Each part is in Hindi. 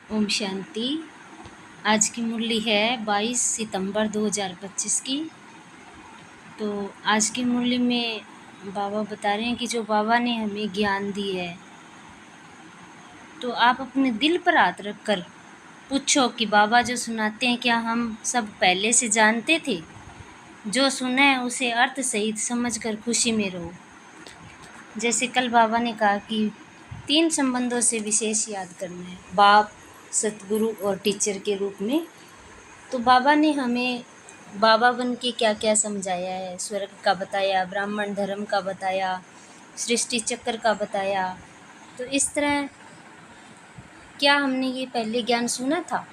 ओम शांति। आज की मुरली है 22 सितंबर 2025 की। तो आज की मुरली में बाबा बता रहे हैं कि जो बाबा ने हमें ज्ञान दी है, तो आप अपने दिल पर हाथ रख कर पूछो कि बाबा जो सुनाते हैं क्या हम सब पहले से जानते थे? जो सुना है उसे अर्थ सहित समझ कर खुशी में रहो। जैसे कल बाबा ने कहा कि 3 संबंधों से विशेष याद करना है, बाप, सतगुरु और टीचर के रूप में। तो बाबा ने हमें बाबा बन के क्या क्या समझाया है। स्वर्ग का बताया, ब्राह्मण धर्म का बताया, सृष्टि चक्र का बताया। तो इस तरह क्या हमने ये पहले ज्ञान सुना था?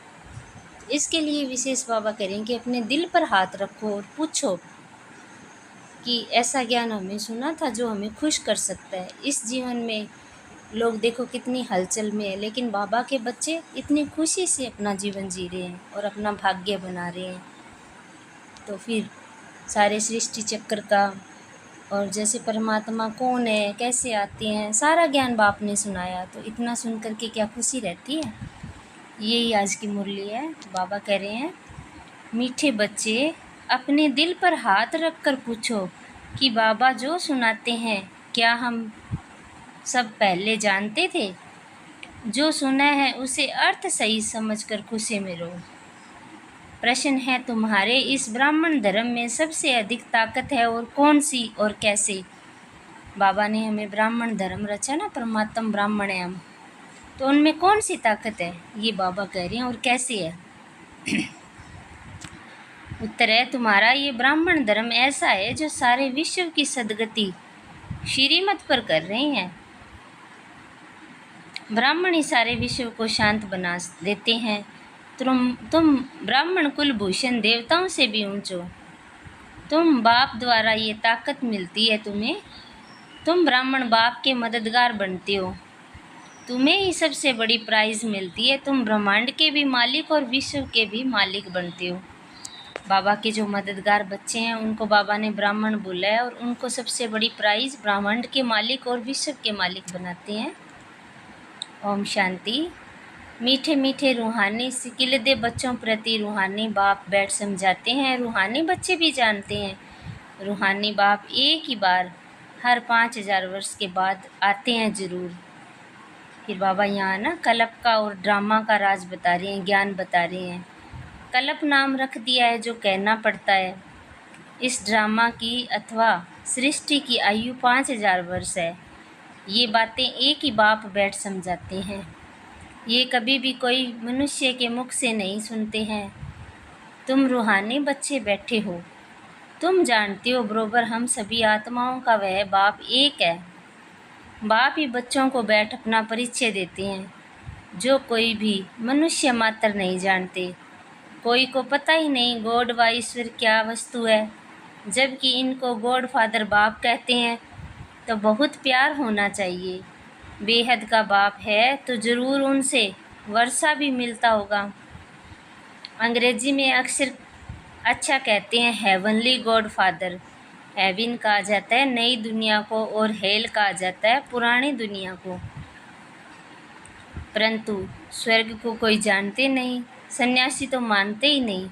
इसके लिए विशेष बाबा करें कि अपने दिल पर हाथ रखो और पूछो कि ऐसा ज्ञान हमें सुना था जो हमें खुश कर सकता है। इस जीवन में लोग देखो कितनी हलचल में है, लेकिन बाबा के बच्चे इतनी खुशी से अपना जीवन जी रहे हैं और अपना भाग्य बना रहे हैं। तो फिर सारे सृष्टि चक्र का और जैसे परमात्मा कौन है, कैसे आते हैं, सारा ज्ञान बाप ने सुनाया। तो इतना सुन करके क्या खुशी रहती है। यही आज की मुरली है। बाबा कह रहे हैं, मीठे बच्चे अपने दिल पर हाथ रख कर पूछो कि बाबा जो सुनाते हैं क्या हम सब पहले जानते थे? जो सुना है उसे अर्थ सही समझकर खुशी में रहो। प्रश्न है, तुम्हारे इस ब्राह्मण धर्म में सबसे अधिक ताकत है और कौन सी और कैसे? बाबा ने हमें ब्राह्मण धर्म रचा ना, परमात्म ब्राह्मण है हम, तो उनमें कौन सी ताकत है ये बाबा कह रहे हैं और कैसे है। उत्तर है, तुम्हारा ये ब्राह्मण धर्म ऐसा है जो सारे विश्व की सदगति श्रीमत पर कर रहे हैं। ब्राह्मण ही सारे विश्व को शांत बना देते हैं। तुम ब्राह्मण कुलभूषण देवताओं से भी ऊंचो। तुम बाप द्वारा ये ताकत मिलती है तुम्हें। तुम ब्राह्मण बाप के मददगार बनते हो। तुम्हें ही सबसे बड़ी प्राइज मिलती है। तुम ब्रह्मांड के भी मालिक और विश्व के भी मालिक बनते हो। बाबा के जो मददगार बच्चे हैं उनको बाबा ने ब्राह्मण बोला है और उनको सबसे बड़ी प्राइज ब्रह्मांड के मालिक और विश्व के मालिक बनाते हैं। ओम शांति। मीठे मीठे रूहानी सिकिलदे बच्चों प्रति रूहानी बाप बैठ समझाते हैं। रूहानी बच्चे भी जानते हैं रूहानी बाप एक ही बार हर 5000 वर्ष के बाद आते हैं ज़रूर। फिर बाबा यहाँ ना कल्प का और ड्रामा का राज बता रहे हैं, ज्ञान बता रहे हैं। कल्प नाम रख दिया है जो कहना पड़ता है। इस ड्रामा की अथवा सृष्टि की आयु 5000 वर्ष है। ये बातें एक ही बाप बैठ समझाते हैं। ये कभी भी कोई मनुष्य के मुख से नहीं सुनते हैं। तुम रूहानी बच्चे बैठे हो, तुम जानते हो बरोबर हम सभी आत्माओं का वह बाप एक है। बाप ही बच्चों को बैठ अपना परिचय देते हैं, जो कोई भी मनुष्य मात्र नहीं जानते। कोई को पता ही नहीं गॉड व ईश्वर क्या वस्तु है, जबकि इनको गॉड फादर बाप कहते हैं। तो बहुत प्यार होना चाहिए। बेहद का बाप है तो ज़रूर उनसे वर्षा भी मिलता होगा। अंग्रेजी में अक्सर अच्छा कहते हैं हेवनली गॉड फादर। हेवन कहा जाता है नई दुनिया को और हेल कहा जाता है पुरानी दुनिया को। परंतु स्वर्ग को कोई जानते नहीं, सन्यासी तो मानते ही नहीं।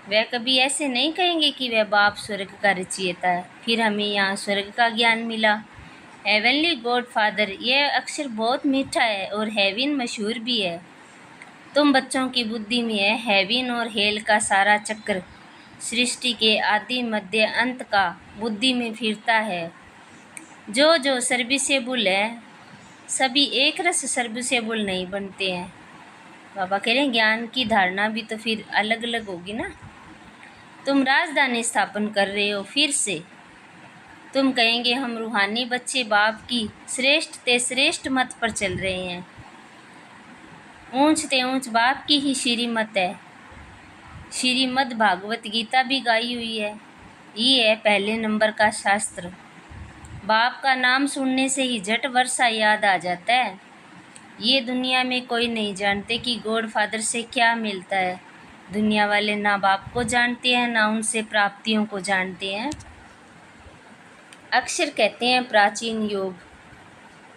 वह कभी ऐसे नहीं कहेंगे कि वह बाप स्वर्ग का रचयिता है, फिर हमें यहाँ स्वर्ग का ज्ञान मिला। हेवनली गॉड फादर यह अक्षर बहुत मीठा है और हेवन मशहूर भी है। तुम बच्चों की बुद्धि में है हेवन और हेल का सारा चक्र सृष्टि के आदि मध्य अंत का बुद्धि में फिरता है। जो जो सर्विसेबल है सभी एक रस सर्विसेबल नहीं बनते हैं। बाबा कह रहे हैं ज्ञान की धारणा भी तो फिर अलग अलग होगी ना। तुम राजधानी स्थापन कर रहे हो फिर से। तुम कहेंगे हम रूहानी बच्चे बाप की श्रेष्ठ ते श्रेष्ठ मत पर चल रहे हैं। ऊंच ते ऊंच बाप की ही श्रीमत है। श्रीमद् भागवत गीता भी गाई हुई है। ये है पहले नंबर का शास्त्र। बाप का नाम सुनने से ही झट वर्षा याद आ जाता है। ये दुनिया में कोई नहीं जानते कि गॉड फादर से क्या मिलता है। दुनिया वाले ना बाप को जानते हैं ना उनसे प्राप्तियों को जानते हैं। अक्सर कहते हैं प्राचीन योग,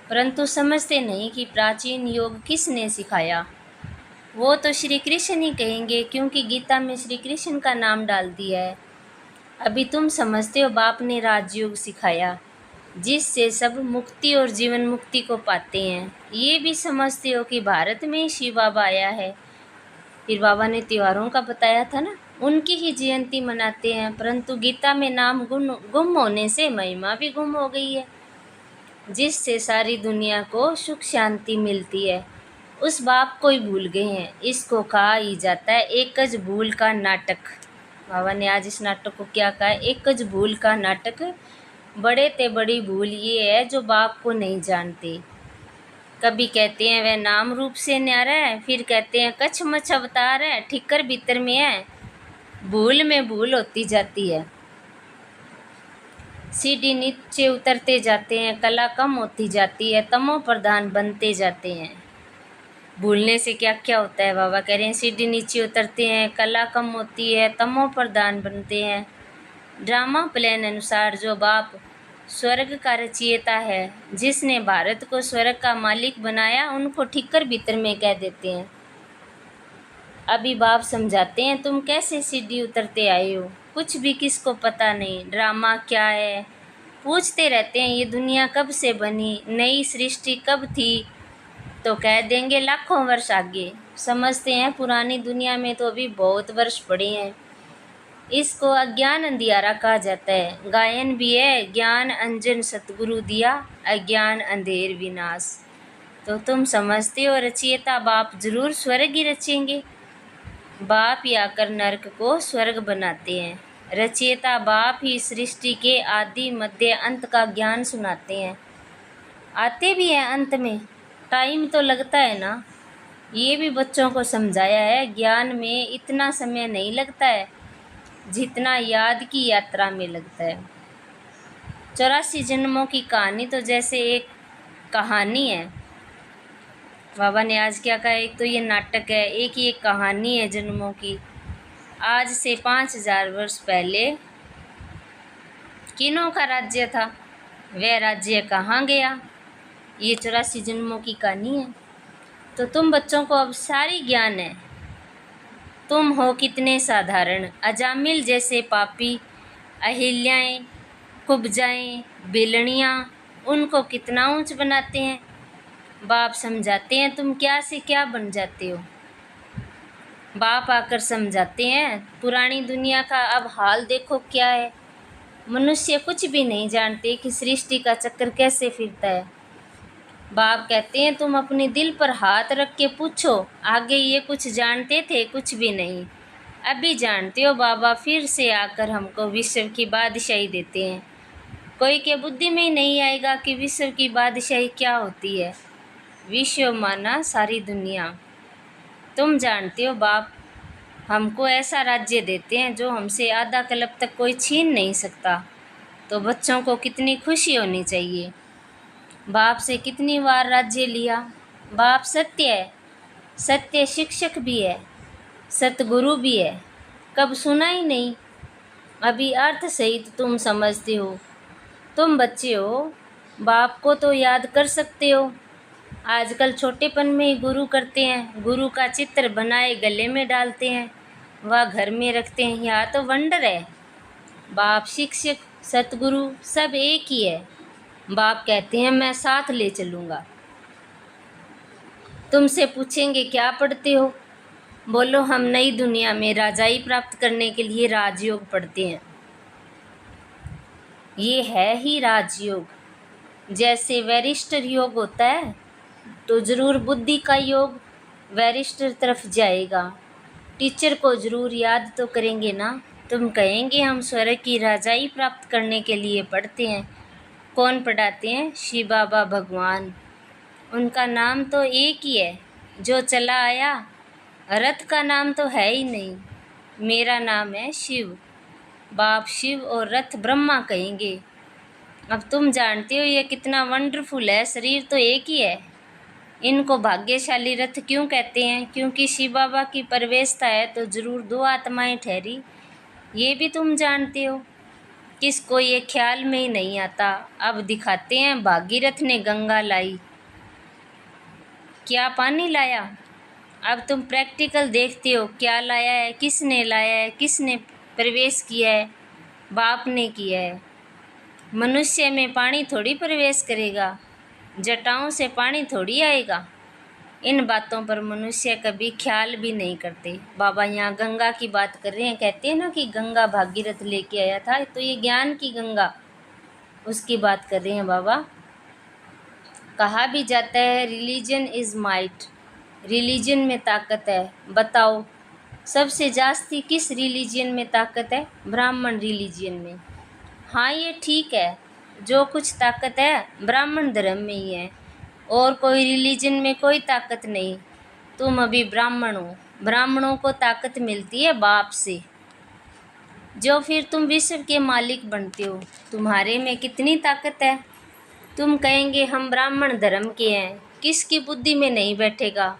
परंतु समझते नहीं कि प्राचीन योग किसने सिखाया। वो तो श्री कृष्ण ही कहेंगे, क्योंकि गीता में श्री कृष्ण का नाम डाल दिया है। अभी तुम समझते हो बाप ने राजयोग सिखाया, जिससे सब मुक्ति और जीवन मुक्ति को पाते हैं। ये भी समझते हो कि भारत में ही शिव बाबा आया है। फिर बाबा ने त्योहारों का बताया था ना, उनकी ही जयंती मनाते हैं, परंतु गीता में नाम गुम होने से महिमा भी गुम हो गई है, जिससे सारी दुनिया को सुख शांति मिलती है। उस बाप को ही भूल गए हैं। इसको कहा ही जाता है एकज भूल का नाटक। बाबा ने आज इस नाटक को क्या कहा है? एकज भूल का नाटक। बड़े ते बड़ी भूल ये है जो बाप को नहीं जानते। कभी कहते हैं वह नाम रूप से न्यारा है, फिर कहते हैं कछ मछ अवतार है, ठिकर भीतर में है। भूल में भूल होती जाती है, सीढ़ी नीचे उतरते जाते हैं, कला कम होती जाती है, तमो प्रधान बनते जाते हैं। भूलने से क्या क्या होता है? बाबा कह रहे हैं सीढ़ी नीचे उतरते हैं, कला कम होती है, तमो प्रधान बनते हैं। ड्रामा प्लान अनुसार जो बाप स्वर्ग का रचयिता है, जिसने भारत को स्वर्ग का मालिक बनाया, उनको ठिक्कर भीतर में कह देते हैं। अभी बाप समझाते हैं तुम कैसे सीढ़ी उतरते आए हो, कुछ भी किसको पता नहीं। ड्रामा क्या है पूछते रहते हैं, ये दुनिया कब से बनी, नई सृष्टि कब थी, तो कह देंगे लाखों वर्ष आगे। समझते हैं पुरानी दुनिया में तो अभी बहुत वर्ष पड़े हैं। इसको अज्ञान अंधियारा कहा जाता है। गायन भी है, ज्ञान अंजन सतगुरु दिया, अज्ञान अंधेर विनाश। तो तुम समझते हो रचयिता बाप जरूर स्वर्ग ही रचेंगे। बाप ही आकर नरक को स्वर्ग बनाते हैं। रचयिता बाप ही सृष्टि के आदि मध्य अंत का ज्ञान सुनाते हैं। आते भी हैं अंत में, टाइम तो लगता है ना। ये भी बच्चों को समझाया है, ज्ञान में इतना समय नहीं लगता है जितना याद की यात्रा में लगता है। 84 जन्मों की कहानी तो जैसे एक कहानी है। बाबा ने आज क्या कहा? एक तो ये नाटक है, एक ये कहानी है जन्मों की। आज से 5000 वर्ष पहले किन्हों का राज्य था, वह राज्य कहाँ गया? ये 84 जन्मों की कहानी है। तो तुम बच्चों को अब सारी ज्ञान है। तुम हो कितने साधारण, अजामिल जैसे पापी, अहिल्याएं, कुब्जाएं, बेलड़ियाँ, उनको कितना ऊंच बनाते हैं। बाप समझाते हैं तुम क्या से क्या बन जाते हो। बाप आकर समझाते हैं पुरानी दुनिया का अब हाल देखो क्या है। मनुष्य कुछ भी नहीं जानते कि सृष्टि का चक्कर कैसे फिरता है। बाप कहते हैं तुम अपने दिल पर हाथ रख के पूछो, आगे ये कुछ जानते थे? कुछ भी नहीं। अभी जानते हो बाबा फिर से आकर हमको विश्व की बादशाही देते हैं। कोई के बुद्धि में ही नहीं आएगा कि विश्व की बादशाही क्या होती है। विश्व माना सारी दुनिया। तुम जानते हो बाप हमको ऐसा राज्य देते हैं जो हमसे आधा कल्प तक कोई छीन नहीं सकता। तो बच्चों को कितनी खुशी होनी चाहिए। बाप से कितनी बार राज्य लिया। बाप सत्य है, सत्य शिक्षक भी है, सतगुरु भी है। कब सुना ही नहीं। अभी अर्थ सहित तुम समझते हो। तुम बच्चे हो, बाप को तो याद कर सकते हो। आजकल छोटेपन में ही गुरु करते हैं, गुरु का चित्र बनाए गले में डालते हैं, वह घर में रखते हैं। यहाँ तो वंडर है। बाप शिक्षक सतगुरु सब एक ही है। बाप कहते हैं मैं साथ ले चलूँगा। तुमसे पूछेंगे क्या पढ़ते हो, बोलो हम नई दुनिया में राजाई प्राप्त करने के लिए राजयोग पढ़ते हैं। ये है ही राजयोग। जैसे वैरिष्टर योग होता है तो ज़रूर बुद्धि का योग वैरिष्टर तरफ जाएगा। टीचर को ज़रूर याद तो करेंगे ना। तुम कहेंगे हम स्वर्ग की राजाई प्राप्त करने के लिए पढ़ते हैं। कौन पढ़ाते हैं? शिव बाबा भगवान। उनका नाम तो एक ही है जो चला आया। रथ का नाम तो है ही नहीं। मेरा नाम है शिव। बाप शिव और रथ ब्रह्मा कहेंगे। अब तुम जानते हो ये कितना वंडरफुल है। शरीर तो एक ही है। इनको भाग्यशाली रथ क्यों कहते हैं? क्योंकि शिव बाबा की प्रवेशता है तो ज़रूर दो आत्माएं ठहरी। ये भी तुम जानते हो। किसको ये ख्याल में ही नहीं आता। अब दिखाते हैं भागीरथ ने गंगा लाई। क्या पानी लाया? अब तुम प्रैक्टिकल देखते हो, क्या लाया है, किसने लाया है, किसने प्रवेश किया है, बाप ने किया है। मनुष्य में पानी थोड़ी प्रवेश करेगा, जटाओं से पानी थोड़ी आएगा। इन बातों पर मनुष्य कभी ख्याल भी नहीं करते। बाबा यहाँ गंगा की बात कर रहे हैं, कहते हैं ना कि गंगा भागीरथ लेके आया था, तो ये ज्ञान की गंगा, उसकी बात कर रहे हैं बाबा। कहा भी जाता है रिलीजन इज़ माइट, रिलीजन में ताकत है। बताओ सबसे जास्ती किस रिलीजन में ताकत है? ब्राह्मण रिलीजन में। हाँ ये ठीक है, जो कुछ ताकत है ब्राह्मण धर्म में ही है, और कोई रिलीजन में कोई ताकत नहीं। तुम अभी ब्राह्मण हो, ब्राह्मणों को ताकत मिलती है बाप से, जो फिर तुम विश्व के मालिक बनते हो। तुम्हारे में कितनी ताकत है? तुम कहेंगे हम ब्राह्मण धर्म के हैं, किसकी बुद्धि में नहीं बैठेगा?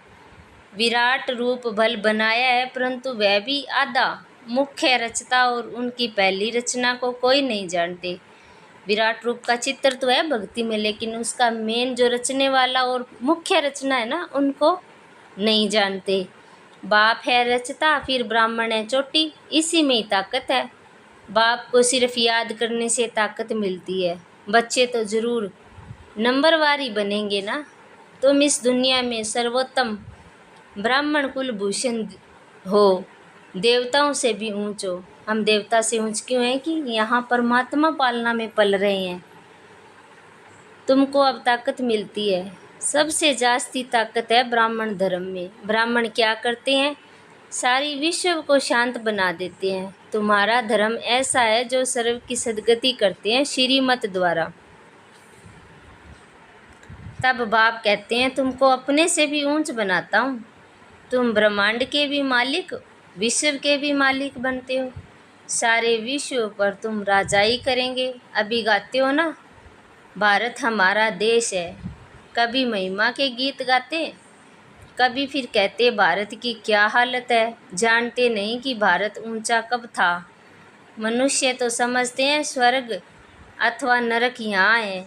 विराट रूप भल बनाया है, परंतु वह भी आधा, मुख्य रचता और उनकी पहली रचना को कोई नहीं जानते। विराट रूप का चित्र तो है भक्ति में, लेकिन उसका मेन जो रचने वाला और मुख्य रचना है ना, उनको नहीं जानते। बाप है रचता, फिर ब्राह्मण है चोटी, इसी में ही ताकत है। बाप को सिर्फ याद करने से ताकत मिलती है। बच्चे तो ज़रूर नंबरवार ही बनेंगे ना। तुम इस दुनिया में सर्वोत्तम ब्राह्मण कुलभूषण हो, देवताओं से भी ऊंच हो। हम देवता से ऊंच क्यों हैं? कि यहाँ परमात्मा पालना में पल रहे हैं। तुमको अब ताकत मिलती है, सबसे जास्ती ताकत है ब्राह्मण धर्म में। ब्राह्मण क्या करते हैं? सारी विश्व को शांत बना देते हैं। तुम्हारा धर्म ऐसा है जो सर्व की सद्गति करते हैं श्रीमत द्वारा। तब बाप कहते हैं तुमको अपने से भी ऊंच बनाता हूँ। तुम ब्रह्मांड के भी मालिक, विश्व के भी मालिक बनते हो। सारे विश्व पर तुम राजाई करेंगे। अभी गाते हो ना, भारत हमारा देश है। कभी महिमा के गीत गाते, कभी फिर कहते भारत की क्या हालत है। जानते नहीं कि भारत ऊंचा कब था। मनुष्य तो समझते हैं स्वर्ग अथवा नरक यहाँ है।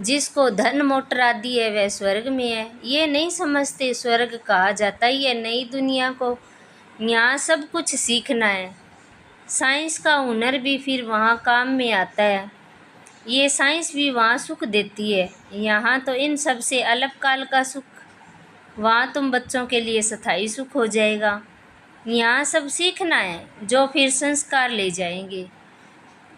जिसको धन मोटर आदि है वह स्वर्ग में है। ये नहीं समझते स्वर्ग कहा जाता ही है नई दुनिया को। यहाँ सब कुछ सीखना है। साइंस का हुनर भी फिर वहाँ काम में आता है। ये साइंस भी वहाँ सुख देती है। यहाँ तो इन सब से अल्पकाल का सुख, वहाँ तुम बच्चों के लिए स्थायी सुख हो जाएगा। यहाँ सब सीखना है जो फिर संस्कार ले जाएंगे।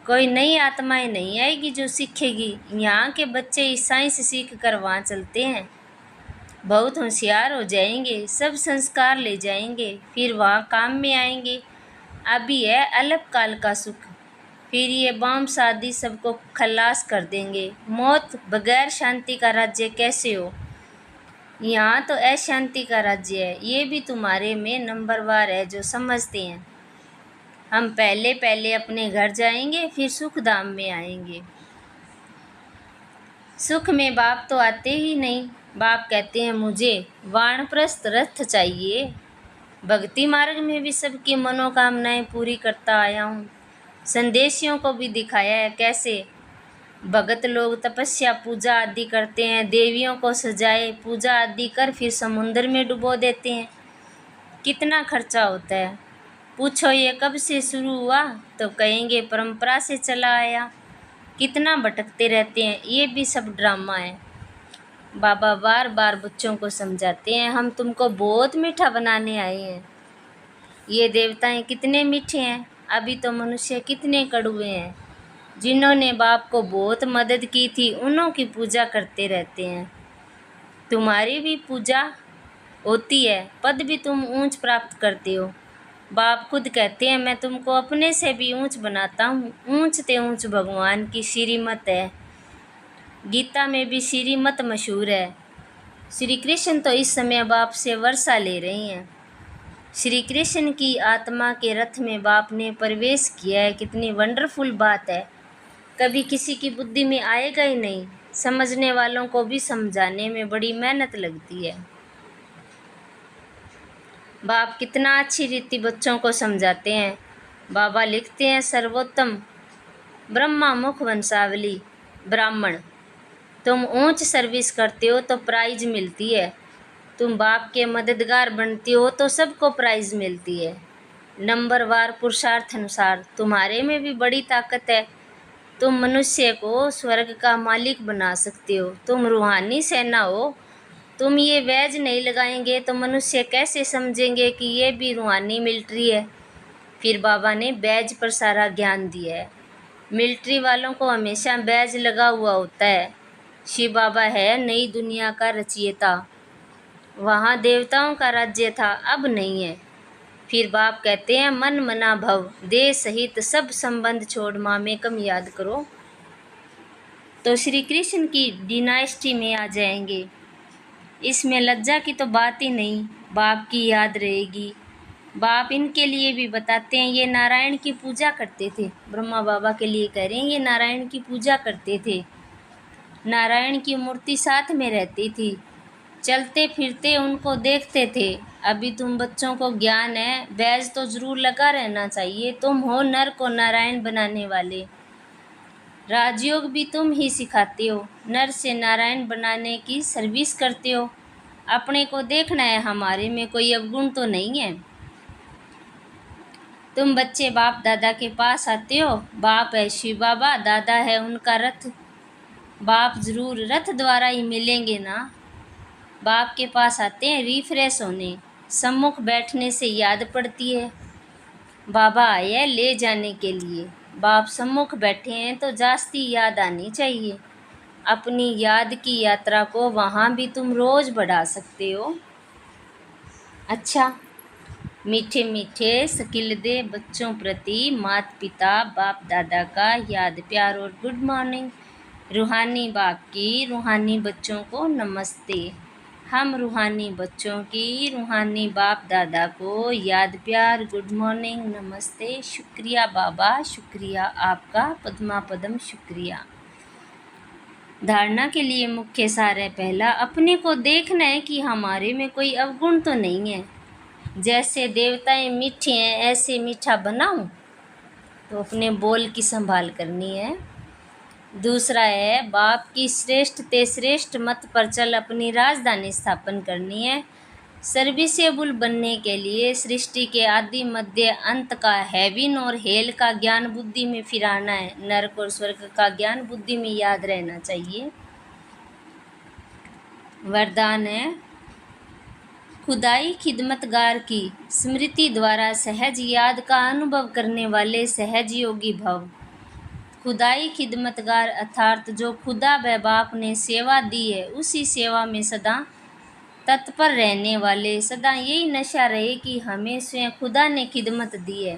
कोई नई आत्माएं नहीं आएगी जो सीखेगी। यहाँ के बच्चे इस साइंस सीख कर वहाँ चलते हैं, बहुत होशियार हो जाएंगे, सब संस्कार ले जाएंगे, फिर वहाँ काम में आएंगे। अभी है अल्पकाल का सुख, फिर ये बम शादी सबको खलास कर देंगे। मौत बगैर शांति का राज्य कैसे हो? यहाँ तो अशांति का राज्य है। ये भी तुम्हारे में नंबरवार है जो समझते हैं। हम पहले पहले अपने घर जाएंगे, फिर सुख धाम में आएंगे। सुख में बाप तो आते ही नहीं। बाप कहते हैं मुझे वानप्रस्थ रथ चाहिए। भक्ति मार्ग में भी सबकी मनोकामनाएं पूरी करता आया हूँ। संदेशियों को भी दिखाया है कैसे भगत लोग तपस्या पूजा आदि करते हैं। देवियों को सजाए पूजा आदि कर फिर समुद्र में डुबो देते हैं। कितना खर्चा होता है? पूछो ये कब से शुरू हुआ तो कहेंगे परंपरा से चला आया। कितना भटकते रहते हैं। ये भी सब ड्रामा है। बाबा बार बार बच्चों को समझाते हैं हम तुमको बहुत मीठा बनाने आए हैं। ये देवताएं कितने मीठे हैं, अभी तो मनुष्य कितने कड़वे हैं। जिन्होंने बाप को बहुत मदद की थी उन्हों की पूजा करते रहते हैं। तुम्हारी भी पूजा होती है, पद भी तुम ऊंच प्राप्त करते हो। बाप खुद कहते हैं मैं तुमको अपने से भी ऊंच बनाता हूँ। ऊंच ते ऊंच भगवान की श्रीमत है। गीता में भी श्रीमत मशहूर है। श्री कृष्ण तो इस समय बाप से वर्षा ले रहे हैं। श्री कृष्ण की आत्मा के रथ में बाप ने प्रवेश किया है। कितनी वंडरफुल बात है। कभी किसी की बुद्धि में आएगा ही नहीं। समझने वालों को भी समझाने में बड़ी मेहनत लगती है। बाप कितना अच्छी रीति बच्चों को समझाते हैं। बाबा लिखते हैं सर्वोत्तम ब्रह्मा मुख वंशावली ब्राह्मण। तुम ऊंच सर्विस करते हो तो प्राइज मिलती है। तुम बाप के मददगार बनती हो तो सबको प्राइज़ मिलती है। नंबरवार पुरुषार्थ अनुसार तुम्हारे में भी बड़ी ताकत है। तुम मनुष्य को स्वर्ग का मालिक बना सकते हो। तुम रूहानी सेना हो। तुम ये बैज नहीं लगाएंगे तो मनुष्य कैसे समझेंगे कि ये भी रूहानी मिलिट्री है। फिर बाबा ने बैज पर सारा ज्ञान दिया है। मिलिट्री वालों को हमेशा बैज लगा हुआ होता है। शिव बाबा है नई दुनिया का रचयिता। वहाँ देवताओं का राज्य था, अब नहीं है। फिर बाप कहते हैं मन मना भव, देह सहित सब संबंध छोड़ मामेकम याद करो। तो श्री कृष्ण की डिनाइस्टी में आ जाएंगे। इसमें लज्जा की तो बात ही नहीं, बाप की याद रहेगी। बाप इनके लिए भी बताते हैं, ये नारायण की पूजा करते थे। ब्रह्मा बाबा के लिए कह रहे हैं, ये नारायण की पूजा करते थे। नारायण की मूर्ति साथ में रहती थी, चलते फिरते उनको देखते थे। अभी तुम बच्चों को ज्ञान है, बैज तो जरूर लगा रहना चाहिए। तुम हो नर को नारायण बनाने वाले। राजयोग भी तुम ही सिखाते हो, नर से नारायण बनाने की सर्विस करते हो। अपने को देखना है, हमारे में कोई अवगुण तो नहीं है। तुम बच्चे बाप दादा के पास आते हो। बाप है शिव बाबा, दादा है उनका रथ। बाप जरूर रथ द्वारा ही मिलेंगे ना। बाप के पास आते हैं रिफ्रेश होने, सम्मुख बैठने से याद पड़ती है। बाबा आए हैं ले जाने के लिए। बाप सम्मुख बैठे हैं तो जास्ती याद आनी चाहिए। अपनी याद की यात्रा को वहाँ भी तुम रोज़ बढ़ा सकते हो। अच्छा, मीठे मीठे सकिलदे बच्चों प्रति माता पिता बाप दादा का याद प्यार और गुड मॉर्निंग। रूहानी बाप की रूहानी बच्चों को नमस्ते। हम रूहानी बच्चों की रूहानी बाप दादा को याद प्यार गुड मॉर्निंग नमस्ते। शुक्रिया बाबा, शुक्रिया आपका, पद्मा पदम शुक्रिया। धारणा के लिए मुख्य सार है पहला, अपने को देखना है कि हमारे में कोई अवगुण तो नहीं है। जैसे देवताएं मीठे हैं ऐसे मीठा बनाऊं, तो अपने बोल की संभाल करनी है। दूसरा है बाप की श्रेष्ठ ते श्रेष्ठ मत पर चल अपनी राजधानी स्थापन करनी है। सर्विसेबल बनने के लिए सृष्टि के आदि मध्य अंत का हेविन और हेल का ज्ञान बुद्धि में फिराना है। नरक और स्वर्ग का ज्ञान बुद्धि में याद रहना चाहिए। वरदान है खुदाई खिदमतगार की स्मृति द्वारा सहज याद का अनुभव करने वाले सहज योगी भव। खुदाई खिदमतगार अर्थात जो खुदा व बाप ने सेवा दी है उसी सेवा में सदा तत्पर रहने वाले। सदा यही नशा रहे कि हमें स्वयं खुदा ने खिदमत दी है।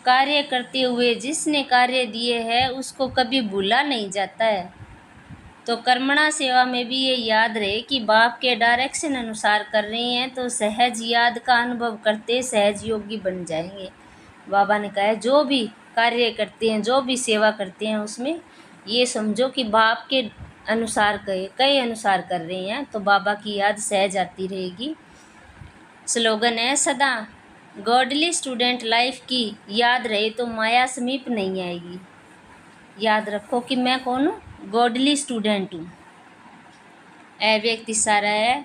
कार्य करते हुए जिसने कार्य दिए है उसको कभी भूला नहीं जाता है। तो कर्मणा सेवा में भी ये याद रहे कि बाप के डायरेक्शन अनुसार कर रहे हैं तो सहज याद का अनुभव करते सहज योगी बन जाएंगे। बाबा ने कहा है जो भी कार्य करते हैं, जो भी सेवा करते हैं, उसमें ये समझो कि बाप के अनुसार कई अनुसार कर रहे हैं, तो बाबा की याद सहज आती रहेगी। स्लोगन है सदा गॉडली स्टूडेंट लाइफ की याद रहे तो माया समीप नहीं आएगी। याद रखो कि मैं कौन हूँ, गॉडली स्टूडेंट हूँ। व्यक्ति सारा है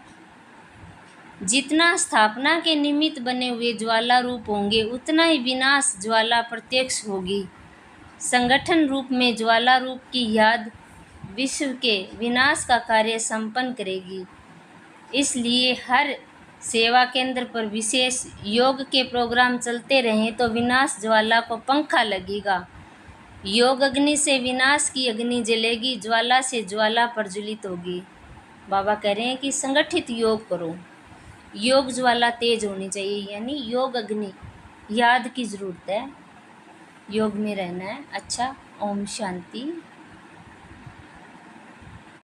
जितना स्थापना के निमित्त बने हुए ज्वाला रूप होंगे उतना ही विनाश ज्वाला प्रत्यक्ष होगी। संगठन रूप में ज्वाला रूप की याद विश्व के विनाश का कार्य संपन्न करेगी। इसलिए हर सेवा केंद्र पर विशेष योग के प्रोग्राम चलते रहें तो विनाश ज्वाला को पंखा लगेगा। योग अग्नि से विनाश की अग्नि जलेगी, ज्वाला से ज्वाला प्रज्वलित होगी। बाबा कह रहे हैं कि संगठित योग करो, योग ज्वाला तेज होनी चाहिए, यानी योग अग्नि याद की ज़रूरत है, योग में रहना है। अच्छा, ओम शांति।